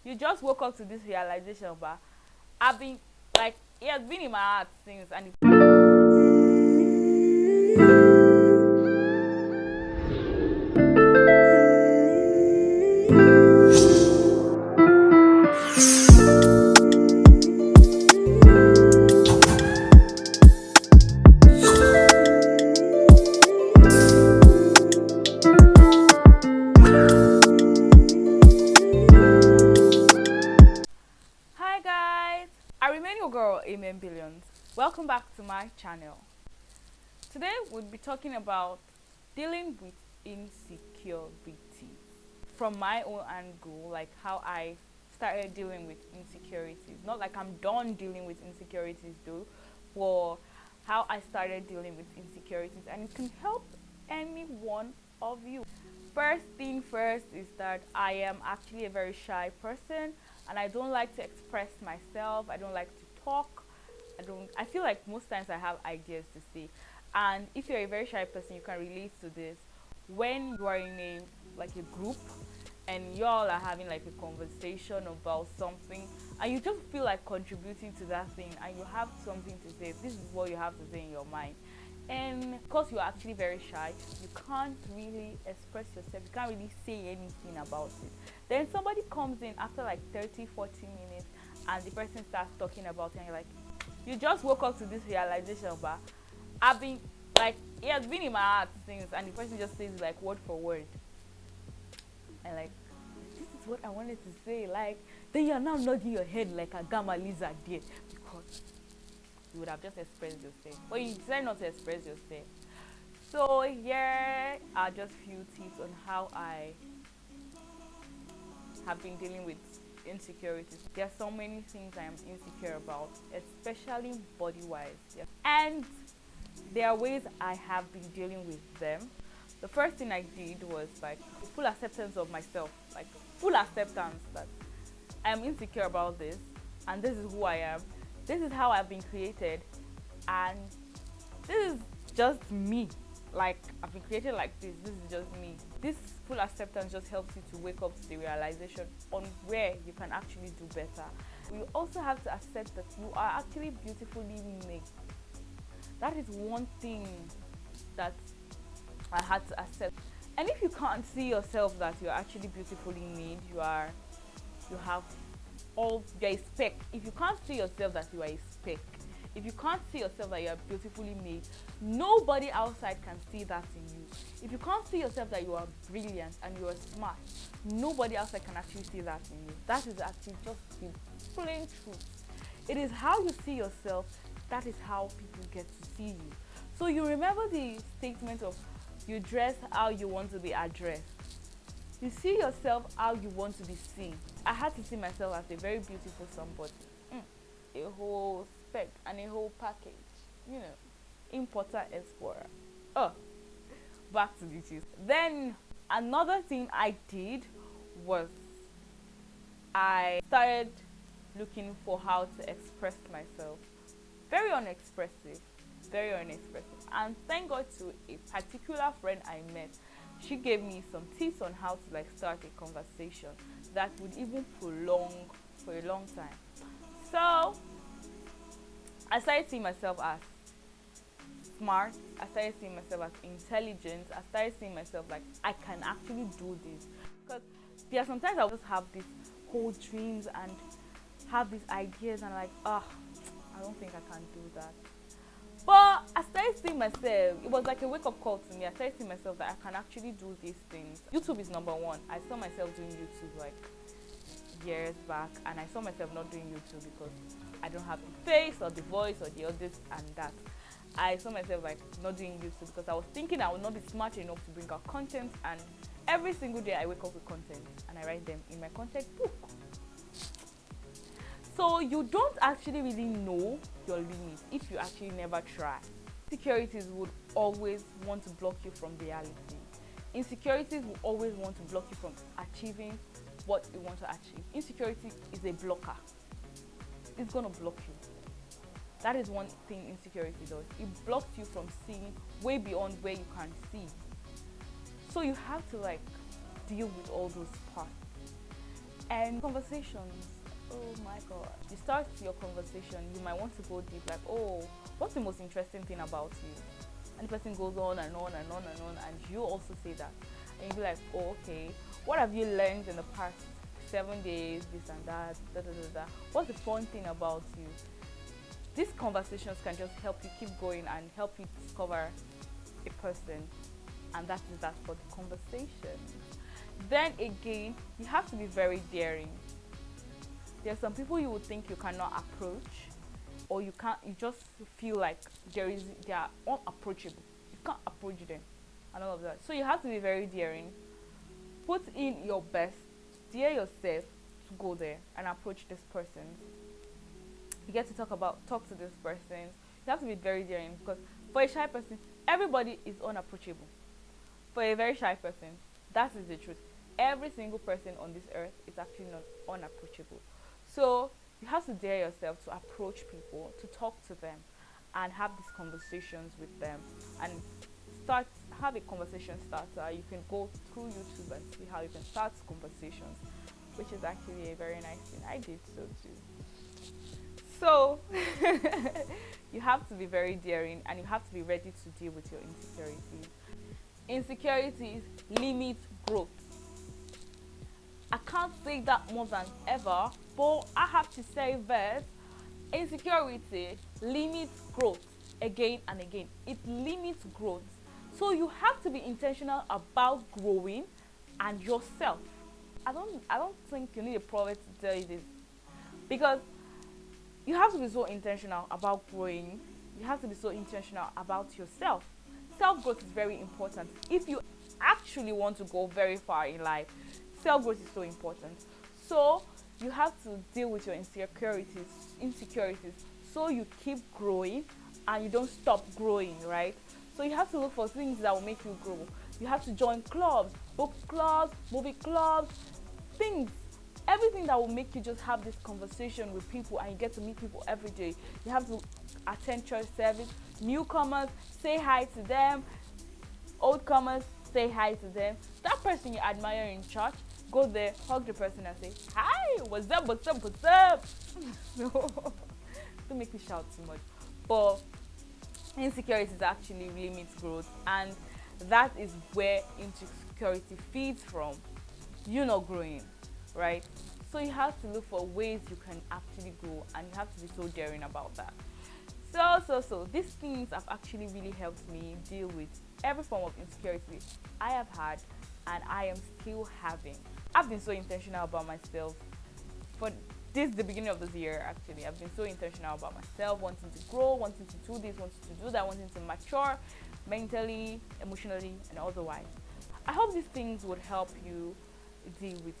You just woke up to this realization, but I've been like, it has been in my heart since. And hi guys, I remain your girl, Amen Billions. Welcome back to my channel. Today we'll be talking about dealing with insecurity from my own angle, like how I started dealing with insecurities. Not like I'm done dealing with insecurities though, but how I started dealing with insecurities, and it can help any one of you. First thing first is that I am actually a very shy person, and I don't like to express myself. I don't like to talk. I feel like most times I have ideas to say. And if you're a very shy person, you can relate to this. When you are in a group, and y'all are having like a conversation about something, and you just feel like contributing to that thing, and you have something to say, this is what you have to say in your mind. And because you're actually very shy, you can't really express yourself, you can't really say anything about it. Then somebody comes in after like 30-40 minutes, and the person starts talking about it, and you're like, you just woke up to this realization, but I've been like, it has been in my heart since. And the person just says like word for word, and like, this is what I wanted to say. Like, then you're now nodding your head like a gamma lizard there, because you would have just expressed yourself, but you decided not to express yourself. So here are just few tips on how I have been dealing with insecurities. There are so many things I am insecure about, especially body wise. Yeah. And there are ways I have been dealing with them. The first thing I did was like full acceptance of myself, like full acceptance that I am insecure about this, and this is who I am. This is how I've been created, and this is just me. Like, I've been created like this. This is just me. This full acceptance just helps you to wake up to the realization on where you can actually do better. You also have to accept that you are actually beautifully made. That is one thing that I had to accept. And if you can't see yourself that you're actually beautifully made, you're a speck. If you can't see yourself that you are a speck, if you can't see yourself that you are beautifully made, nobody outside can see that in you. If you can't see yourself that you are brilliant and you are smart, nobody outside can actually see that in you. That is actually just the plain truth. It is how you see yourself, that is how people get to see you. So you remember the statement of, you dress how you want to be addressed. You see yourself how you want to be seen. I had to see myself as a very beautiful somebody. A whole spec and a whole package. Importer, exporter. Oh, back to the gist. Then another thing I did was I started looking for how to express myself. Very unexpressive. Very unexpressive. And thank God to a particular friend I met. She gave me some tips on how to start a conversation that would even prolong for a long time. So I started seeing myself as smart. I started seeing myself as intelligent. I started seeing myself like I can actually do this. Because there are sometimes I just have these whole dreams and have these ideas, and I don't think I can do that. But I started seeing myself, it was like a wake-up call to me. I started seeing myself that I can actually do these things. YouTube is number one. I saw myself doing YouTube like years back, and I saw myself not doing YouTube because I don't have the face or the voice or the this and that. I saw myself like not doing YouTube because I was thinking I would not be smart enough to bring out content, and every single day I wake up with content and I write them in my content book. So you don't actually really know your limits if you actually never try. Insecurities would always want to block you from reality. Insecurities will always want to block you from achieving what you want to achieve. Insecurity is a blocker. It's going to block you. That is one thing insecurity does. It blocks you from seeing way beyond where you can see. So you have to deal with all those parts. And conversations, oh my god, you start your conversation, you might want to go deep, like, oh, what's the most interesting thing about you? And the person goes on and on and on and on, and you also say that, and you be like, oh, okay, what have you learned in the past 7 days, this and that, da, da, da, da. What's the fun thing about you? These conversations can just help you keep going and help you discover a person, and that is that for the conversation. Then again, you have to be very daring. There are some people you would think you cannot approach, or you just feel like they are unapproachable. You can't approach them and all of that. So you have to be very daring. Put in your best, dare yourself to go there and approach this person. You get to talk to this person. You have to be very daring, because for a shy person, everybody is unapproachable. For a very shy person, that is the truth. Every single person on this earth is actually not unapproachable. So you have to dare yourself to approach people, to talk to them, and have these conversations with them, and have a conversation starter. You can go through YouTube and see how you can start conversations, which is actually a very nice thing. I did so too. So you have to be very daring, and you have to be ready to deal with your insecurities. Insecurities limit growth. I can't say that more than ever, but I have to say that insecurity limits growth again and again. It limits growth. So you have to be intentional about growing and yourself. I don't think you need a prophet to tell you this, because you have to be so intentional about growing. You have to be so intentional about yourself. Self-growth is very important. If you actually want to go very far in life, self-growth is so important. So you have to deal with your insecurities, so you keep growing and you don't stop growing, right? So you have to look for things that will make you grow. You have to join clubs, book clubs, movie clubs, everything that will make you just have this conversation with people, and you get to meet people every day. You have to attend church service. Newcomers, say hi to them. Old comers, say hi to them. That person you admire in church, go there, hug the person and say, hi, what's up, what's up, what's up? No, don't make me shout too much. But insecurities actually limits growth, and that is where insecurity feeds from. You're not growing, right? So you have to look for ways you can actually grow, and you have to be so daring about that. So these things have actually really helped me deal with every form of insecurity I have had and I am still having. I've been so intentional about myself for the beginning of this year. Actually, I've been so intentional about myself, wanting to grow, wanting to do this, wanting to do that, wanting to mature mentally, emotionally, and otherwise. I hope these things would help you deal with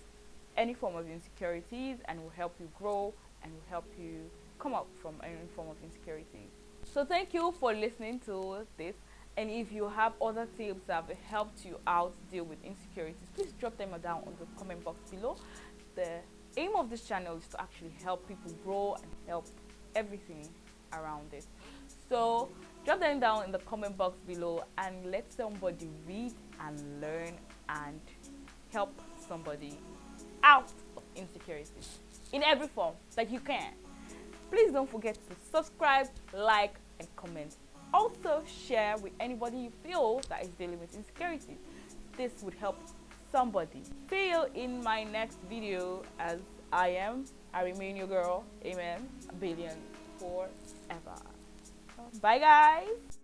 any form of insecurities, and will help you grow, and will help you come up from any form of insecurity. So thank you for listening to this, and if you have other tips that have helped you out deal with insecurities, please drop them down on the comment box below. The aim of this channel is to actually help people grow and help everything around it. So drop them down in the comment box below, and let somebody read and learn and help somebody out of insecurities in every form that you can. Please don't forget to subscribe, like, and comment. Also share with anybody you feel that is dealing with insecurities. This would help somebody. See you in my next video. As I remain your girl. Amen. A billion forever. Bye guys.